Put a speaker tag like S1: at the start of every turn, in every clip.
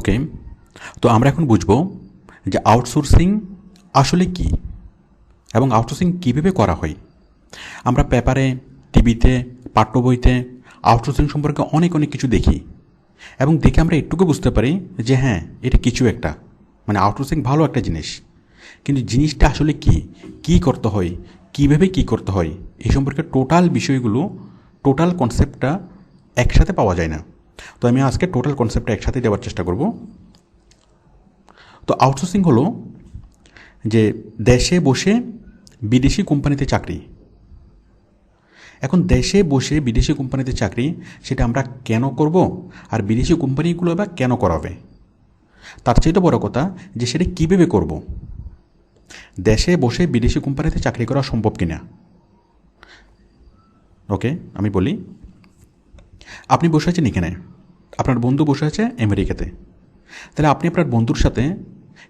S1: ওকে, তো আমরা এখন বুঝব যে আউটসোর্সিং আসলে কি এবং আউটসোর্সিং কীভাবে করা হয়। আমরা পেপারে, টিভিতে, পাঠ্য বইতে আউটসোর্সিং সম্পর্কে অনেক কিছু দেখি এবং দেখে আমরা একটুকু বুঝতে পারি যে হ্যাঁ, এটা কিছু একটা, মানে আউটসোর্সিং ভালো একটা জিনিস। কিন্তু জিনিসটা আসলে কী করতে হয়, কীভাবে কী করতে হয়, এই সম্পর্কে টোটাল বিষয়গুলো, টোটাল কনসেপ্টটা একসাথে পাওয়া যায় না। তো আমি আজকে টোটাল কনসেপ্টটা একসাথে দেওয়ার চেষ্টা করব। তো আউটসোর্সিং হলো যে দেশে বসে বিদেশি কোম্পানিতে চাকরি। এখন দেশে বসে বিদেশি কোম্পানিতে চাকরি, সেটা আমরা কেন করব আর বিদেশি কোম্পানিগুলো বা কেন করাবে, তার চেয়ে বড় কথা যে সেটা কীভাবে করব। দেশে বসে বিদেশি কোম্পানিতে চাকরি করা সম্ভব কিনা। ওকে, আমি বলি, আপনি বসে আছেন এখানে, আপনার বন্ধু বসে আছে আমেরিকাতে, তাহলে আপনি আপনার বন্ধুর সাথে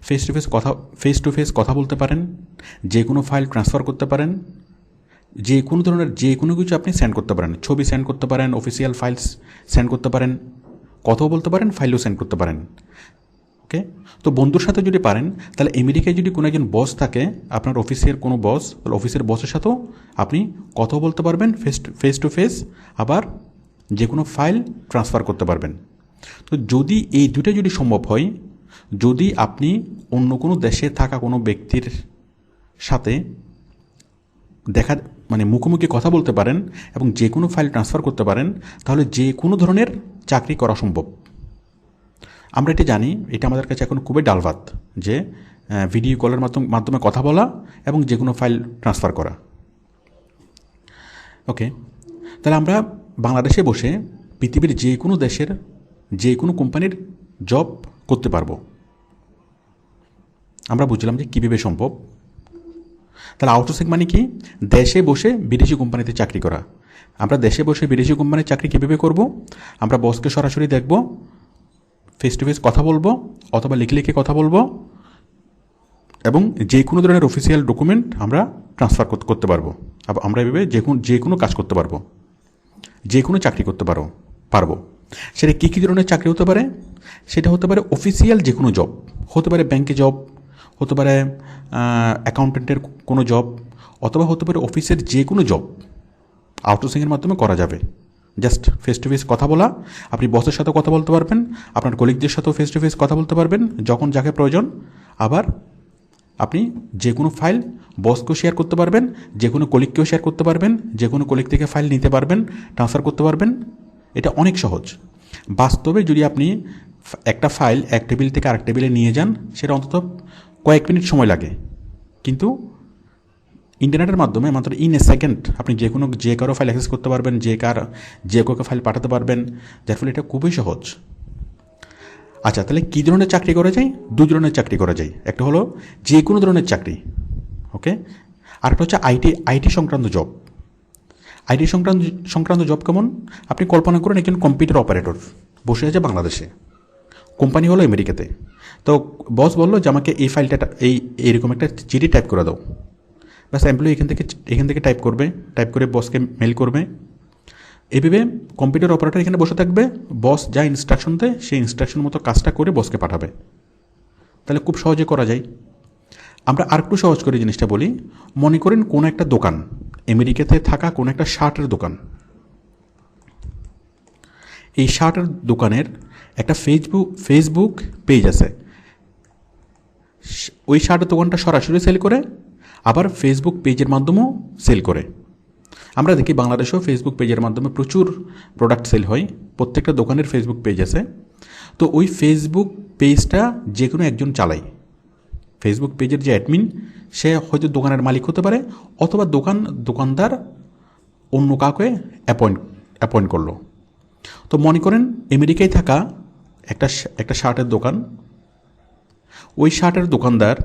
S1: ফেস টু ফেস কথা বলতে পারেন, যে কোনো ফাইল ট্রান্সফার করতে পারেন, যে কোনো ধরনের যে কোনো কিছু আপনি সেন্ড করতে পারেন, ছবি সেন্ড করতে পারেন, অফিসিয়াল ফাইলস সেন্ড করতে পারেন, কথাও বলতে পারেন, ফাইলও সেন্ড করতে পারেন। ওকে, তো বন্ধুর সাথে যদি পারেন, তাহলে আমেরিকায় যদি কোনো একজন বস থাকে, আপনার অফিসের কোনো বস, তাহলে অফিসের বসের সাথেও আপনি কথাও বলতে পারবেন ফেস টু ফেস, আবার যে কোনো ফাইল ট্রান্সফার করতে পারবেন। তো যদি এই দুটো যদি সম্ভব হয়, যদি আপনি অন্য কোনো দেশে থাকা কোনো ব্যক্তির সাথে মানে মুখোমুখি কথা বলতে পারেন এবং যে কোনো ফাইল ট্রান্সফার করতে পারেন, তাহলে যে কোনো ধরনের চাকরি করা সম্ভব। আমরা এটা জানি, এটা আমাদের কাছে এখন খুবই ডালভাত, যে ভিডিও কলের মাধ্যমে কথা বলা এবং যে কোনো ফাইল ট্রান্সফার করা। ওকে, তাহলে আমরা বাংলাদেশে বসে পৃথিবীর যে কোনো দেশের যে কোনো কোম্পানির জব করতে পারবো। আমরা বুঝলাম যে কীভাবে সম্ভব। তাহলে আউটসোর্সিং মানে কি? দেশে বসে বিদেশি কোম্পানিতে চাকরি করা। আমরা দেশে বসে বিদেশি কোম্পানির চাকরি কীভাবে করব? আমরা বসকে সরাসরি দেখব, ফেস টু ফেস কথা বলবো, অথবা লিখে কথা বলবো, এবং যে কোনো ধরনের অফিসিয়াল ডকুমেন্ট আমরা ট্রান্সফার করতে পারবো। আমরা এভাবে যে কোনো কাজ করতে পারবো, যে কোনো চাকরি করতে পারবো। সেটা কী ধরনের চাকরি হতে পারে? সেটা হতে পারে অফিসিয়াল যে কোনো জব, হতে পারে ব্যাংকে জব, হতে পারে অ্যাকাউন্টেন্টের কোনো জব, অথবা হতে পারে অফিসের যে কোনো জব আউটসোর্সিংয়ের মাধ্যমে করা যাবে। জাস্ট ফেস টু ফেস কথা বলা, আপনি বসের সাথেও কথা বলতে পারবেন, আপনার কলিগদের সাথেও ফেস টু ফেস কথা বলতে পারবেন যখন যাকে প্রয়োজন। আবার আপনি যে কোনো ফাইল বসকেও শেয়ার করতে পারবেন, যে কোনো কলিগকেও শেয়ার করতে পারবেন, যে কোনো কলিগ থেকে ফাইল নিতে পারবেন, ট্রান্সফার করতে পারবেন। এটা অনেক সহজ। বাস্তবে যদি আপনি একটা ফাইল এক টেবিল থেকে আরেক টেবিলে নিয়ে যান, সেটা অন্তত কয়েক মিনিট সময় লাগে, কিন্তু ইন্টারনেটের মাধ্যমে মাত্র ইন এ সেকেন্ড আপনি যে কারো ফাইল অ্যাক্সেস করতে পারবেন, যে কাউকে ফাইল পাঠাতে পারবেন, যার ফলে এটা খুবই সহজ। আচ্ছা, তাহলে কী ধরনের চাকরি করা যায়? দু ধরনের চাকরি করা যায়। একটা হলো যে কোনো ধরনের চাকরি, ওকে, আরেকটা হচ্ছে আইটি সংক্রান্ত জব। আইটি সংক্রান্ত জব কেমন? আপনি কল্পনা করেন একজন কম্পিউটার অপারেটর বসে আছে বাংলাদেশে, কোম্পানি হলো আমেরিকাতে। তো বস বললো যে আমাকে এই ফাইলটা এইরকম একটা চিঠি টাইপ করে দাও। ব্যাস, এমপ্লয়ি এখান থেকে টাইপ করে বসকে মেল করবে। এভাবে কম্পিউটার অপারেটর এখানে বসে থাকবে, বস যা ইনস্ট্রাকশন দেয় সেই ইনস্ট্রাকশন মতো কাজটা করে বসকে পাঠাবে। তাহলে খুব সহজে করা যায়। আমরা আরেকটু সহজ করে জিনিসটা বলি। মনে করেন কোনো একটা দোকান, আমেরিকাতে থাকা কোনো একটা শার্টের দোকান, এই শার্টের দোকানের একটা ফেসবুক পেজ আছে। ওই শার্টের দোকানটা সরাসরি সেল করে, আবার ফেসবুক পেজের মাধ্যমেও সেল করে। আমরা দেখি বাংলাদেশেও ফেসবুক পেজের মাধ্যমে প্রচুর প্রোডাক্ট সেল হয়, প্রত্যেকটা দোকানের ফেসবুক পেজ আছে। তো ওই ফেসবুক পেজটা যে কোনো একজন চালায়। ফেসবুক পেজের যে অ্যাডমিন, সে হয়তো দোকানের মালিক হতে পারে, অথবা দোকানদার অন্য কাউকে অ্যাপয়েন্ট করলো। তো মনে করেন আমেরিকায় থাকা একটা শার্টের দোকান, ওই শার্টের দোকানদার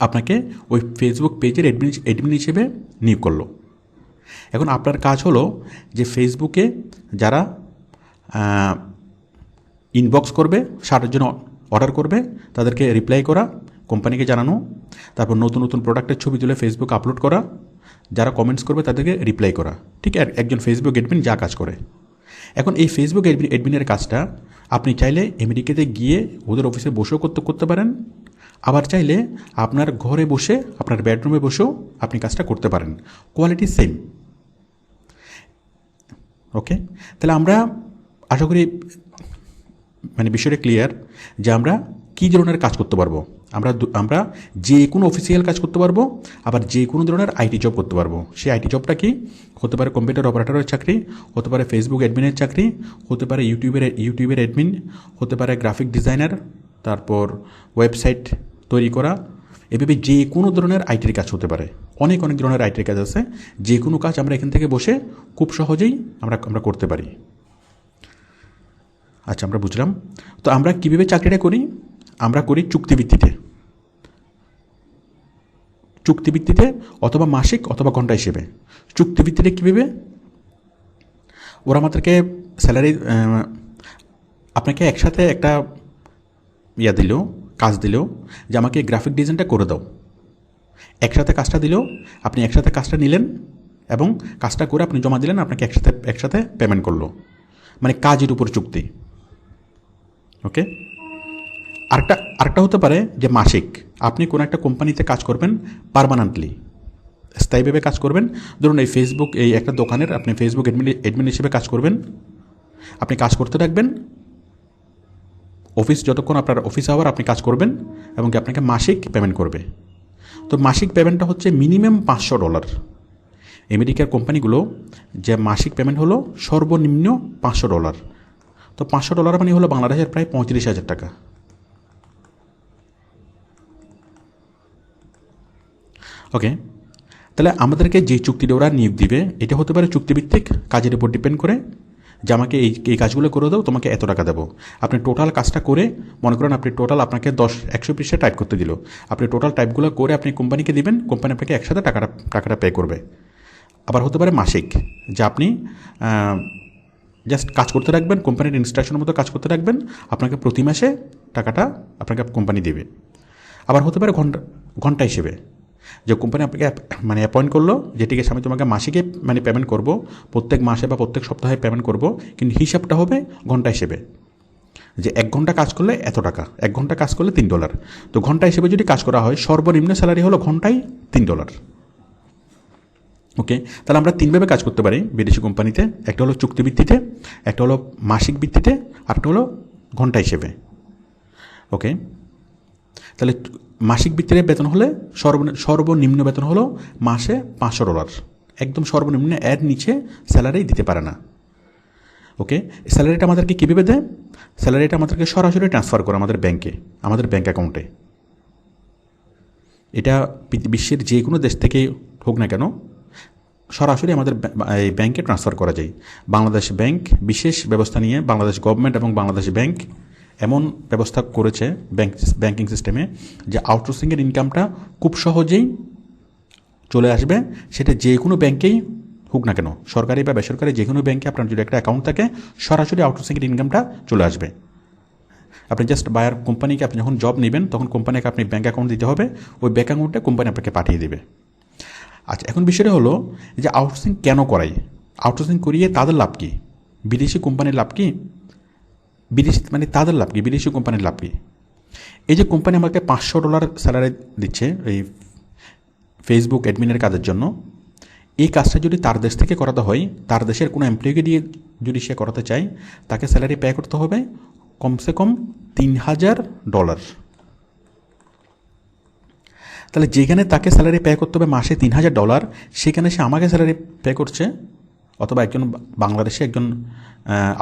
S1: আপনাকে ওই ফেসবুক পেজের অ্যাডমিন হিসেবে নিয়োগ করলো। এখন আপনার কাজ হলো যে ফেসবুকে যারা ইনবক্স করবে, শার্টের জন্য অর্ডার করবে, তাদেরকে রিপ্লাই করা, কোম্পানিকে জানানো, তারপর নতুন প্রোডাক্টের ছবি তুলে ফেসবুক আপলোড করা, যারা কমেন্টস করবে তাদেরকে রিপ্লাই করা। ঠিক একজন ফেসবুক অ্যাডমিন যা কাজ করে। এখন এই ফেসবুক অ্যাডমিনের কাজটা আপনি চাইলে আমেরিকাতে গিয়ে ওদের অফিসে বসেও করতে পারেন, আবার চাইলে আপনার ঘরে বসে আপনার বেডরুমে বসেও আপনি কাজটা করতে পারেন, কোয়ালিটি সেম। ওকে, তাহলে আমরা আশা করি মানে বিষয়টা ক্লিয়ার যে আমরা কী ধরনের কাজ করতে পারবো। আমরা যে কোনো অফিসিয়াল কাজ করতে পারবো, আবার যে কোনো ধরনের আইটি জব করতে পারবো। সেই আইটি জবটা কি হতে পারে? কম্পিউটার অপারেটরের চাকরি, হতে পারে ফেসবুক অ্যাডমিনের চাকরি, হতে পারে ইউটিউবের অ্যাডমিন, হতে পারে গ্রাফিক ডিজাইনার, তারপর ওয়েবসাইট তৈরি করা, এভাবে যে কোনো ধরনের আইটির কাজ হতে পারে। অনেক ধরনের আইটির কাজ আছে, যে কোনো কাজ আমরা এখান থেকে বসে খুব সহজেই আমরা করতে পারি। আচ্ছা, আমরা বুঝলাম। তো আমরা কীভাবে চাকরিটা করি? আমরা করি চুক্তিভিত্তিতে অথবা মাসিক অথবা ঘন্টা হিসেবে। চুক্তিভিত্তিতে কীভাবে? ওরা আমাদেরকে স্যালারি, আপনাকে একসাথে একটা কাজ দিল যে আমাকে গ্রাফিক ডিজাইনটা করে দাও। একসাথে কাজটা দিল, আপনি একসাথে কাজটা নিলেন এবং কাজটা করে আপনি জমা দিলেন, আপনাকে একসাথে পেমেন্ট করলো, মানে কাজের উপর চুক্তি। ওকে, আরেকটা হতে পারে যে মাসিক। আপনি কোনো একটা কোম্পানিতে কাজ করবেন পার্মানেন্টলি, স্থায়ীভাবে কাজ করবেন। ধরুন এই একটা দোকানের আপনি ফেসবুক অ্যাডমিন হিসেবে কাজ করবেন। আপনি কাজ করতে থাকবেন, যতক্ষণ আপনার অফিস আওয়ার আপনি কাজ করবেন এবং আপনাকে মাসিক পেমেন্ট করবে। তো মাসিক পেমেন্টটা হচ্ছে মিনিমাম $500। আমেরিকার কোম্পানিগুলো যে মাসিক পেমেন্ট হলো সর্বনিম্ন $500। তো $500 মানে হলো বাংলাদেশের প্রায় 35,000 টাকা। ওকে, তাহলে আমাদেরকে যে চুক্তিটা ওরা নিয়োগ দিবে এটা হতে পারে চুক্তিভিত্তিক, কাজের উপর ডিপেন্ড করে যে আমাকে এই কাজগুলো করে দাও, তোমাকে এত টাকা দেবো। আপনি টোটাল কাজটা করে, মনে করেন আপনি টোটাল আপনাকে 100 পৃষ্ঠা টাইপ করতে দিল, আপনি টোটাল টাইপগুলো করে আপনি কোম্পানিকে দিবেন, কোম্পানি আপনাকে একসাথে টাকাটা পে করবে। আবার হতে পারে মাসিক, যে আপনি জাস্ট কাজ করতে রাখবেন, কোম্পানির ইনস্ট্রাকশনের মতো কাজ করতে রাখবেন, আপনাকে প্রতি মাসে টাকাটা আপনাকে কোম্পানি দেবে। আবার হতে পারে ঘন্টা হিসেবে, যে কোম্পানি আপনাকে মানে অ্যাপয়েন্ট করলো যে ঠিক আছে আমি তোমাকে মাসিকে মানে পেমেন্ট করব, প্রত্যেক মাসে বা প্রত্যেক সপ্তাহে পেমেন্ট করব, কিন্তু হিসাবটা হবে ঘন্টা হিসেবে, যে 1 ঘন্টা কাজ করলে এত টাকা, 1 ঘন্টা কাজ করলে $3। তো ঘন্টা হিসেবে যদি কাজ করা হয় সর্বনিম্ন স্যালারি হলো ঘন্টায় $3। ওকে, তাহলে আমরা 3ভাবে কাজ করতে পারি বিদেশি কোম্পানিতে। একটা হলো চুক্তিভিত্তিতে, একটা হলো মাসিক ভিত্তিতে, আরেকটা হলো ঘন্টা হিসেবে। ওকে, তাহলে মাসিক ভিত্তিতে বেতন হলে সর্বনিম্ন বেতন হলো মাসে $500, একদম সর্বনিম্ন, এর নিচে স্যালারি দিতে পারে না। ওকে, স্যালারিটা আমাদেরকে কীভাবে দেয়? স্যালারিটা আমাদেরকে সরাসরি ট্রান্সফার করে আমাদের ব্যাঙ্ক অ্যাকাউন্টে। এটা বিশ্বের যে কোনো দেশ থেকে হোক না কেন সরাসরি আমাদের এই ব্যাঙ্কে ট্রান্সফার করা যায়। বাংলাদেশ ব্যাংক বিশেষ ব্যবস্থা নিয়ে, বাংলাদেশ গভর্নমেন্ট এবং বাংলাদেশ ব্যাংক এমন ব্যবস্থা করেছে ব্যাংকিং সিস্টেমে যে আউটসোর্সিংয়ের ইনকামটা খুব সহজেই চলে আসবে। সেটা যে কোনো ব্যাংকেই হোক না কেন, সরকারি বা বেসরকারি যে কোনো ব্যাংকে আপনার যদি একটা অ্যাকাউন্ট থাকে সরাসরি আউটসোর্সিংয়ের ইনকামটা চলে আসবে। আপনি জাস্ট বায়ার কোম্পানিকে আপনি যখন জব নেবেন তখন কোম্পানিকে আপনি ব্যাঙ্ক অ্যাকাউন্ট দিতে হবে, ওই ব্যাঙ্ক অ্যাকাউন্টে কোম্পানি আপনাকে পাঠিয়ে দেবে। আচ্ছা, এখন বিষয়টা হলো যে আউটসোর্সিং কেন করাই? আউটসোর্সিং করিয়ে তাদের লাভ কী? বিদেশি কোম্পানির লাভ কী? তাদের লাভ কী? বিদেশি কোম্পানির লাভ কী? এই যে কোম্পানি আমাকে $500 স্যালারি দিচ্ছে এই ফেসবুক অ্যাডমিনের কাজের জন্য, এই কাজটা যদি তার দেশ থেকে করাতে হয়, তার দেশের কোনো এমপ্লয়িকে দিয়ে যদি সে করাতে চায়, তাকে স্যালারি পে করতে হবে কমসে কম $3,000। তাহলে যেখানে তাকে স্যালারি পে করতে হবে মাসে $3,000, সেখানে সে আমাকে স্যালারি পে করছে, অথবা একজন বাংলাদেশে একজন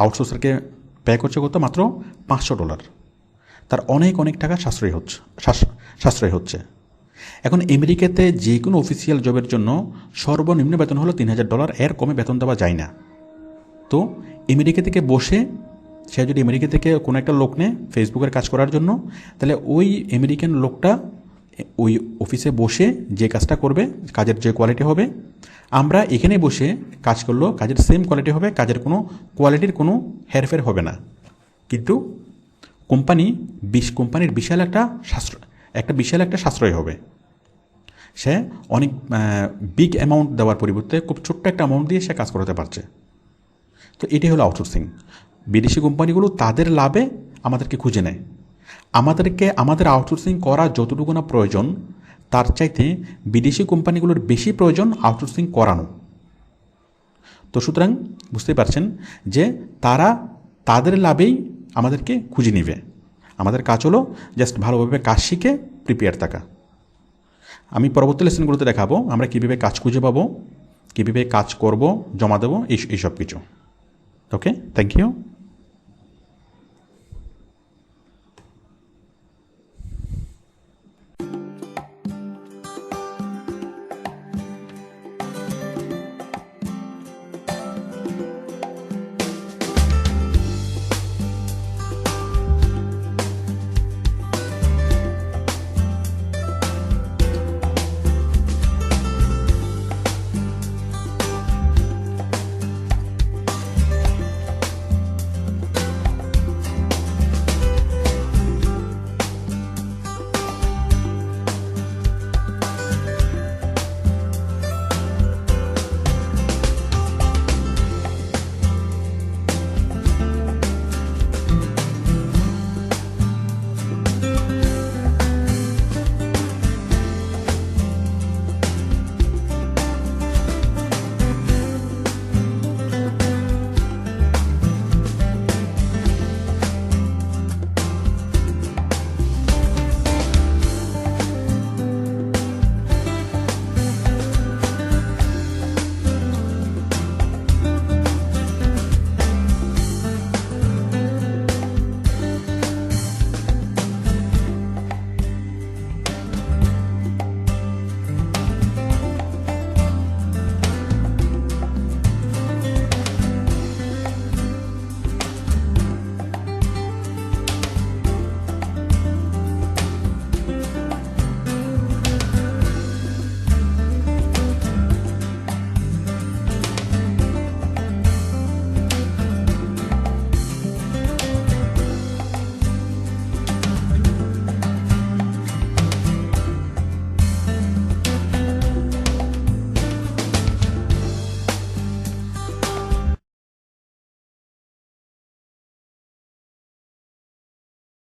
S1: আউটসোর্সারকে পে করছে কত? মাত্র $500। তার অনেক টাকা সাশ্রয় হচ্ছে। এখন আমেরিকাতে যে কোনো অফিসিয়াল জবের জন্য সর্বনিম্ন বেতন হলো $3,000, এর কমে বেতন দেওয়া যায় না। তো আমেরিকা থেকে বসে সে যদি আমেরিকা থেকে কোনো একটা লোক নেয় ফেসবুকের কাজ করার জন্য, তাহলে ওই আমেরিকান লোকটা ওই অফিসে বসে যে কাজটা করবে, কাজের যে কোয়ালিটি হবে, আমরা এখানে বসে কাজ করলেও কাজের সেম কোয়ালিটি হবে, কাজের কোনো কোয়ালিটির কোনো হেরফের হবে না। কিন্তু কোম্পানির বিশাল একটা সাশ্রয় হবে। সে অনেক বিগ অ্যামাউন্ট দেওয়ার পরিবর্তে খুব ছোট্ট একটা অ্যামাউন্ট দিয়ে সে কাজ করাতে পারছে। তো এটাই হলো আউটসোর্সিং। বিদেশি কোম্পানিগুলো তাদের লাভে আমাদেরকে খুঁজে নেয়। আমাদের আউটসোর্সিং করা যতটুকু না প্রয়োজন, তার চাইতে বিদেশি কোম্পানিগুলোর বেশি প্রয়োজন আউটসোর্সিং করানো। তো সুতরাং বুঝতেই পারছেন যে তারা তাদের লাভেই আমাদেরকে খুঁজে নেবে। আমাদের কাজ হলো জাস্ট ভালোভাবে কাজ শিখে প্রিপেয়ার থাকা। আমি পরবর্তী লেসনগুলোতে দেখাবো আমরা কীভাবে কাজ খুঁজে পাবো, কীভাবে কাজ করব, জমা দেবো, এইসব কিছু। ওকে, থ্যাংক ইউ।